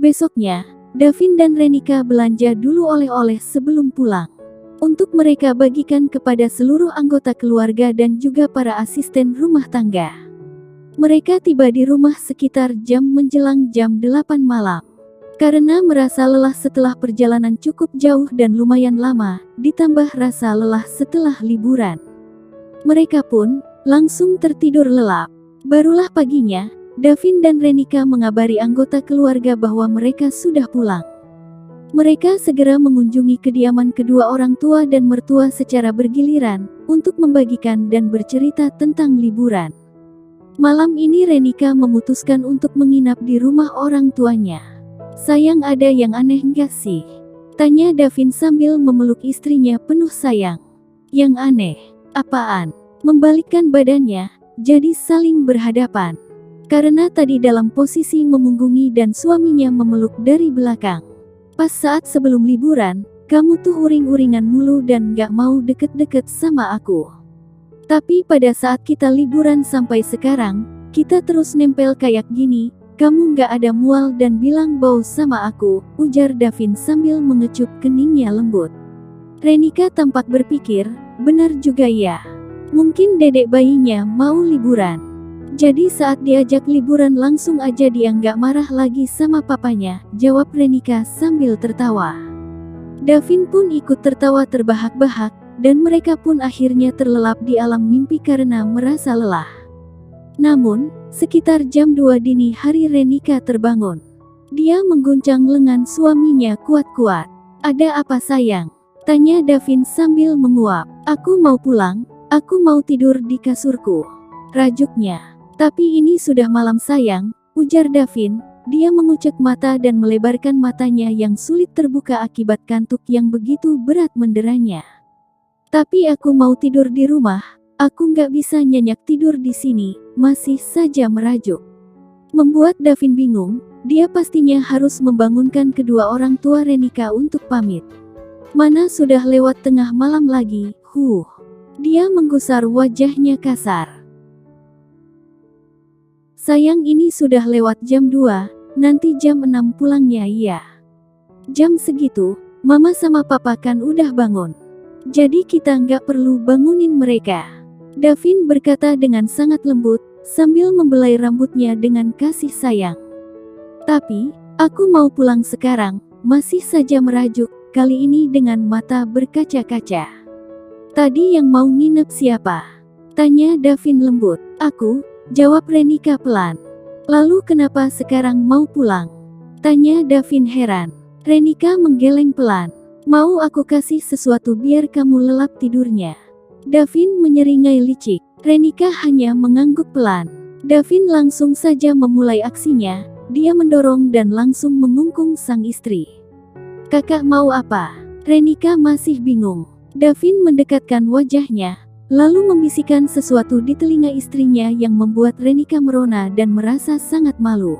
Besoknya, Davin dan Renika belanja dulu oleh-oleh sebelum pulang. Untuk mereka bagikan kepada seluruh anggota keluarga dan juga para asisten rumah tangga. Mereka tiba di rumah sekitar menjelang jam 8 malam. Karena merasa lelah setelah perjalanan cukup jauh dan lumayan lama, ditambah rasa lelah setelah liburan. Mereka pun langsung tertidur lelap. Barulah paginya, Davin dan Renika mengabari anggota keluarga bahwa mereka sudah pulang. Mereka segera mengunjungi kediaman kedua orang tua dan mertua secara bergiliran, untuk membagikan dan bercerita tentang liburan. Malam ini Renika memutuskan untuk menginap di rumah orang tuanya. "Sayang, ada yang aneh nggak sih?" tanya Davin sambil memeluk istrinya penuh sayang. "Yang aneh? Apaan?" Membalikkan badannya, jadi saling berhadapan. Karena tadi dalam posisi memunggungi dan suaminya memeluk dari belakang. "Pas saat sebelum liburan, kamu tuh uring-uringan mulu dan gak mau deket-deket sama aku. Tapi pada saat kita liburan sampai sekarang, kita terus nempel kayak gini, kamu gak ada mual dan bilang bau sama aku," ujar Davin sambil mengecup keningnya lembut. Renika tampak berpikir, benar juga ya. Mungkin dedek bayinya mau liburan. Jadi saat diajak liburan langsung aja dia nggak marah lagi sama papanya, jawab Renika sambil tertawa. Davin pun ikut tertawa terbahak-bahak, dan mereka pun akhirnya terlelap di alam mimpi karena merasa lelah. Namun, sekitar jam 2 dini hari Renika terbangun. Dia mengguncang lengan suaminya kuat-kuat. "Ada apa sayang?" tanya Davin sambil menguap. "Aku mau pulang, aku mau tidur di kasurku," rajuknya. "Tapi ini sudah malam sayang," ujar Davin. Dia mengucek mata dan melebarkan matanya yang sulit terbuka akibat kantuk yang begitu berat menderanya. "Tapi aku mau tidur di rumah, aku nggak bisa nyenyak tidur di sini," masih saja merajuk. Membuat Davin bingung, dia pastinya harus membangunkan kedua orang tua Renika untuk pamit. Mana sudah lewat tengah malam lagi, Dia menggusar wajahnya kasar. "Sayang, ini sudah lewat jam 2, nanti jam 6 pulangnya ya. Jam segitu, mama sama papa kan udah bangun. Jadi kita nggak perlu bangunin mereka," Davin berkata dengan sangat lembut, sambil membelai rambutnya dengan kasih sayang. "Tapi, aku mau pulang sekarang," masih saja merajuk, kali ini dengan mata berkaca-kaca. "Tadi yang mau nginep siapa?" tanya Davin lembut. "Aku," jawab Renika pelan. "Lalu kenapa sekarang mau pulang?" tanya Davin heran. Renika menggeleng pelan. "Mau aku kasih sesuatu biar kamu lelap tidurnya?" Davin menyeringai licik. Renika hanya mengangguk pelan. Davin langsung saja memulai aksinya. Dia mendorong dan langsung mengungkung sang istri. "Kakak mau apa?" Renika masih bingung. Davin mendekatkan wajahnya, lalu membisikkan sesuatu di telinga istrinya yang membuat Renika merona dan merasa sangat malu.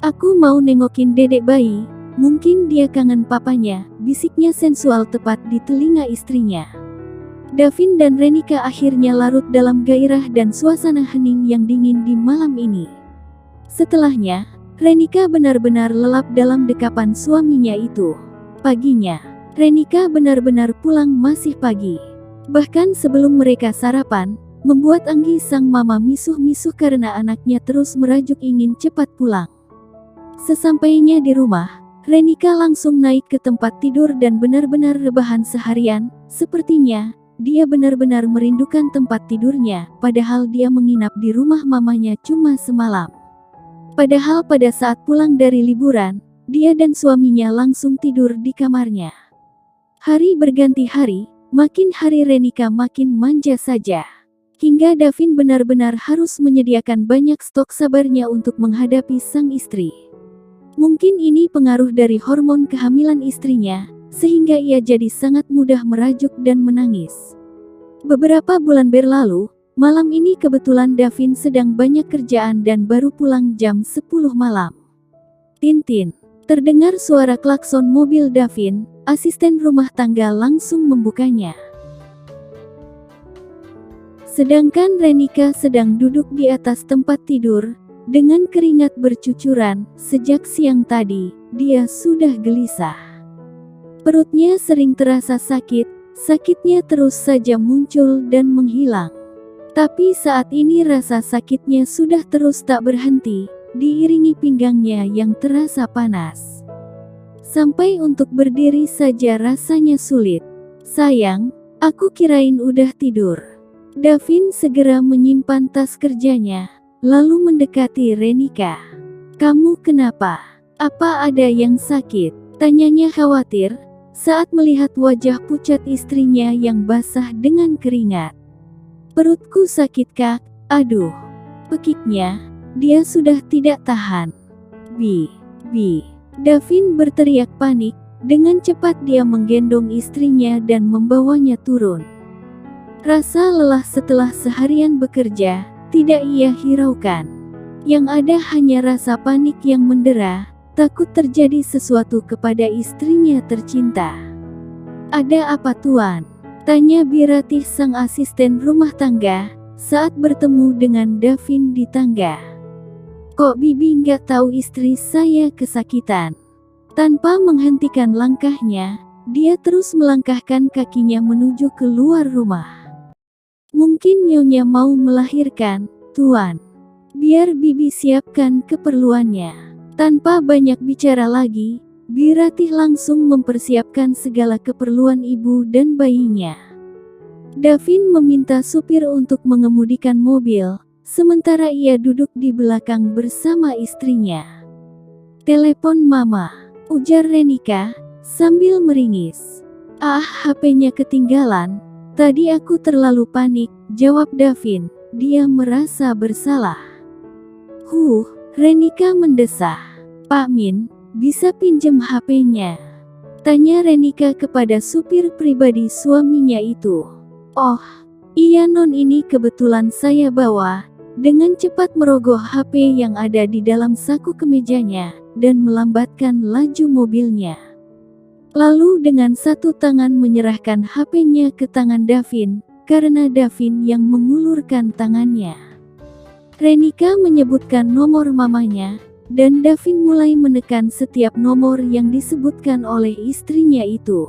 "Aku mau nengokin dedek bayi, mungkin dia kangen papanya," bisiknya sensual tepat di telinga istrinya. Davin dan Renika akhirnya larut dalam gairah dan suasana hening yang dingin di malam ini. Setelahnya, Renika benar-benar lelap dalam dekapan suaminya itu. Paginya, Renika benar-benar pulang masih pagi. Bahkan sebelum mereka sarapan, membuat Anggi sang mama misuh-misuh karena anaknya terus merajuk ingin cepat pulang. Sesampainya di rumah, Renika langsung naik ke tempat tidur dan benar-benar rebahan seharian. Sepertinya, dia benar-benar merindukan tempat tidurnya, padahal dia menginap di rumah mamanya cuma semalam. Padahal pada saat pulang dari liburan, dia dan suaminya langsung tidur di kamarnya. Hari berganti hari, makin hari Renika makin manja saja. Hingga Davin benar-benar harus menyediakan banyak stok sabarnya untuk menghadapi sang istri. Mungkin ini pengaruh dari hormon kehamilan istrinya, sehingga ia jadi sangat mudah merajuk dan menangis. Beberapa bulan berlalu, malam ini kebetulan Davin sedang banyak kerjaan dan baru pulang jam 10 malam. Tintin. Terdengar suara klakson mobil Davin, asisten rumah tangga langsung membukanya. Sedangkan Renika sedang duduk di atas tempat tidur, dengan keringat bercucuran. Sejak siang tadi, dia sudah gelisah. Perutnya sering terasa sakit, sakitnya terus saja muncul dan menghilang. Tapi saat ini rasa sakitnya sudah terus tak berhenti, diiringi pinggangnya yang terasa panas. Sampai untuk berdiri saja rasanya sulit. Sayang, aku kirain udah tidur. Davin segera menyimpan tas kerjanya, lalu mendekati Renika. Kamu kenapa? Apa ada yang sakit? Tanyanya khawatir, saat melihat wajah pucat istrinya yang basah dengan keringat. Perutku sakit kak, aduh. Pekiknya, dia sudah tidak tahan. Bi. Davin berteriak panik, dengan cepat dia menggendong istrinya dan membawanya turun. Rasa lelah setelah seharian bekerja, tidak ia hiraukan. Yang ada hanya rasa panik yang mendera, takut terjadi sesuatu kepada istrinya tercinta. Ada apa tuan? Tanya Biratih sang asisten rumah tangga, saat bertemu dengan Davin di tangga. Kok Bibi nggak tahu istri saya kesakitan? Tanpa menghentikan langkahnya, dia terus melangkahkan kakinya menuju keluar rumah. Mungkin Nyonya mau melahirkan, tuan. Biar Bibi siapkan keperluannya. Tanpa banyak bicara lagi, Biratih langsung mempersiapkan segala keperluan ibu dan bayinya. Davin meminta supir untuk mengemudikan mobil, sementara ia duduk di belakang bersama istrinya. Telepon mama, ujar Renika, sambil meringis. Ah, HP-nya ketinggalan. Tadi aku terlalu panik, jawab Davin. Dia merasa bersalah. Renika mendesah. Pak Min, bisa pinjem HP-nya? Tanya Renika kepada supir pribadi suaminya itu. Oh, iya non, ini kebetulan saya bawa. Dengan cepat merogoh HP yang ada di dalam saku kemejanya, dan melambatkan laju mobilnya. Lalu dengan satu tangan menyerahkan HP-nya ke tangan Davin, karena Davin yang mengulurkan tangannya. Renika menyebutkan nomor mamanya, dan Davin mulai menekan setiap nomor yang disebutkan oleh istrinya itu.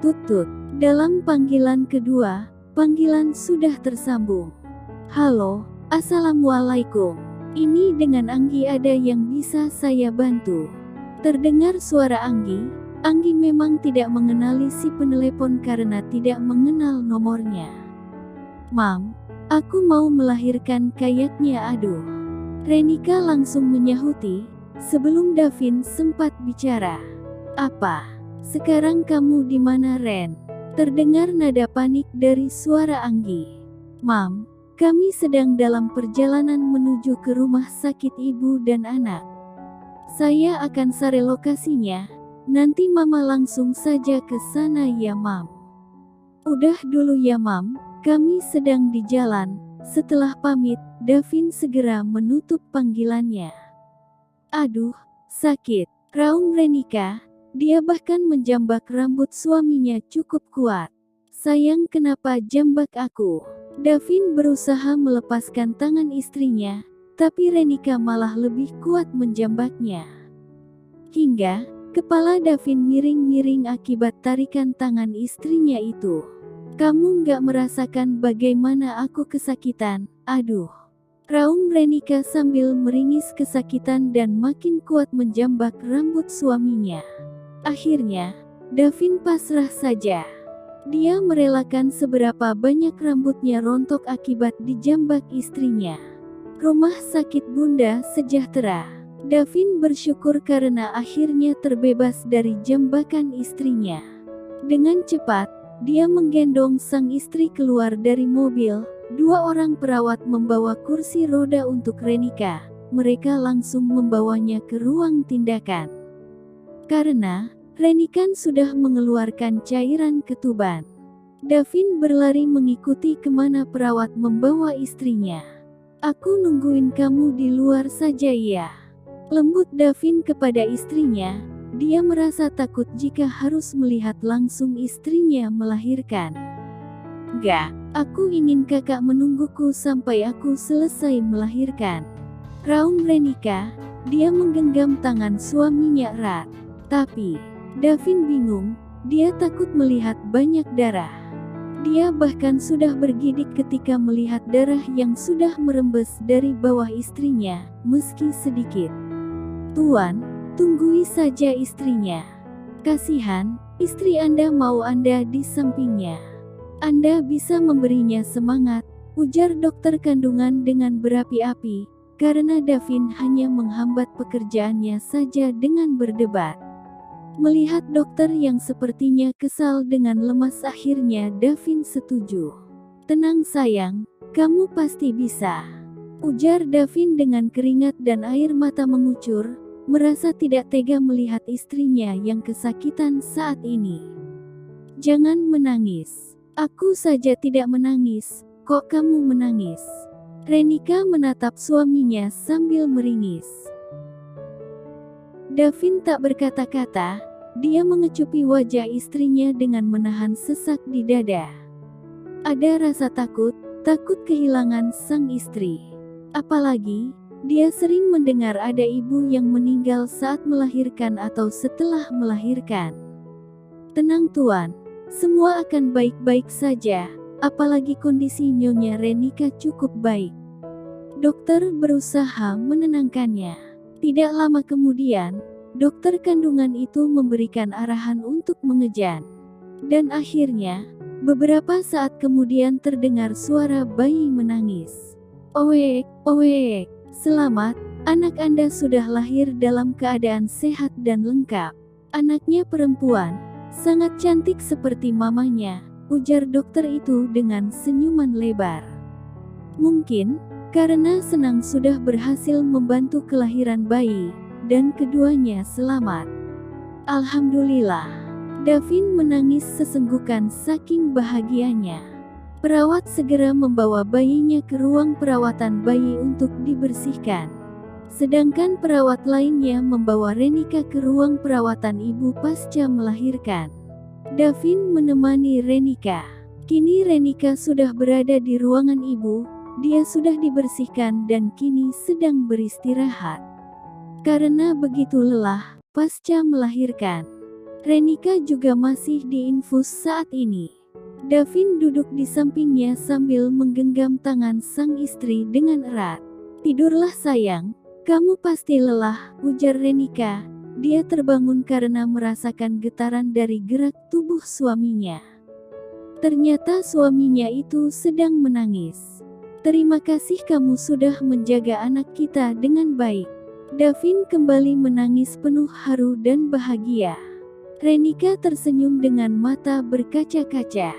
Tut-tut. Dalam panggilan kedua, panggilan sudah tersambung. Halo, assalamualaikum. Ini dengan Anggi, ada yang bisa saya bantu? Terdengar suara Anggi. Anggi memang tidak mengenali si penelepon karena tidak mengenal nomornya. Mam, aku mau melahirkan kayaknya, aduh. Renika langsung menyahuti, sebelum Davin sempat bicara. Apa? Sekarang kamu di mana, Ren? Terdengar nada panik dari suara Anggi. Mam, kami sedang dalam perjalanan menuju ke rumah sakit ibu dan anak. Saya akan share lokasinya, nanti mama langsung saja ke sana ya mam. Udah dulu ya mam, kami sedang di jalan. Setelah pamit, Davin segera menutup panggilannya. Aduh, sakit, raung Renika. Dia bahkan menjambak rambut suaminya cukup kuat. Sayang, kenapa jambak aku? Davin berusaha melepaskan tangan istrinya, tapi Renika malah lebih kuat menjambaknya. Hingga, kepala Davin miring-miring akibat tarikan tangan istrinya itu. Kamu nggak merasakan bagaimana aku kesakitan? Aduh. Raung Renika sambil meringis kesakitan dan makin kuat menjambak rambut suaminya. Akhirnya, Davin pasrah saja. Dia merelakan seberapa banyak rambutnya rontok akibat dijambak istrinya. Rumah sakit Bunda Sejahtera. Davin bersyukur karena akhirnya terbebas dari jambakan istrinya. Dengan cepat, dia menggendong sang istri keluar dari mobil. Dua orang perawat membawa kursi roda untuk Renika. Mereka langsung membawanya ke ruang tindakan. Karena Renika sudah mengeluarkan cairan ketuban. Davin berlari mengikuti kemana perawat membawa istrinya. Aku nungguin kamu di luar saja ya. Lembut Davin kepada istrinya. Dia merasa takut jika harus melihat langsung istrinya melahirkan. Enggak, aku ingin kakak menungguku sampai aku selesai melahirkan. raung Renika. Dia menggenggam tangan suaminya erat. Tapi, Davin bingung, dia takut melihat banyak darah. Dia bahkan sudah bergidik ketika melihat darah yang sudah merembes dari bawah istrinya, meski sedikit. Tuan, tunggui saja istrinya. Kasihan, istri Anda mau Anda di sampingnya. Anda bisa memberinya semangat, ujar dokter kandungan dengan berapi-api, karena Davin hanya menghambat pekerjaannya saja dengan berdebat. Melihat dokter yang sepertinya kesal dengan lemas, akhirnya Davin setuju. Tenang sayang, kamu pasti bisa, ujar Davin dengan keringat dan air mata mengucur, merasa tidak tega melihat istrinya yang kesakitan saat ini. Jangan menangis. Aku saja tidak menangis, kok kamu menangis? Renika menatap suaminya sambil meringis. Davin tak berkata-kata, dia mengecupi wajah istrinya dengan menahan sesak di dada. Ada rasa takut kehilangan sang istri. Apalagi, dia sering mendengar ada ibu yang meninggal saat melahirkan atau setelah melahirkan. Tenang Tuan, semua akan baik-baik saja, apalagi kondisi Nyonya Renika cukup baik. Dokter berusaha menenangkannya. Tidak lama kemudian, dokter kandungan itu memberikan arahan untuk mengejan. Dan akhirnya, beberapa saat kemudian terdengar suara bayi menangis. Owek, owek, selamat, anak Anda sudah lahir dalam keadaan sehat dan lengkap. Anaknya perempuan, sangat cantik seperti mamanya, ujar dokter itu dengan senyuman lebar. Mungkin, karena senang sudah berhasil membantu kelahiran bayi, dan keduanya selamat. Alhamdulillah. Davin menangis sesenggukan saking bahagianya. Perawat segera membawa bayinya ke ruang perawatan bayi untuk dibersihkan. Sedangkan perawat lainnya membawa Renika ke ruang perawatan ibu pasca melahirkan. Davin menemani Renika. Kini Renika sudah berada di ruangan ibu, dia sudah dibersihkan dan kini sedang beristirahat. Karena begitu lelah pasca melahirkan, Renika juga masih diinfus saat ini. Davin duduk di sampingnya sambil menggenggam tangan sang istri dengan erat. Tidurlah sayang, kamu pasti lelah, ujar Renika. Dia terbangun karena merasakan getaran dari gerak tubuh suaminya. Ternyata suaminya itu sedang menangis. Terima kasih kamu sudah menjaga anak kita dengan baik. Davin kembali menangis penuh haru dan bahagia. Renika tersenyum dengan mata berkaca-kaca.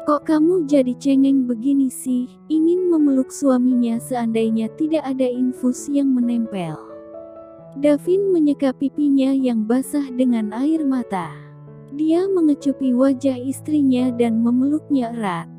Kok kamu jadi cengeng begini sih? Ingin memeluk suaminya seandainya tidak ada infus yang menempel. Davin menyeka pipinya yang basah dengan air mata. Dia mengecupi wajah istrinya dan memeluknya erat.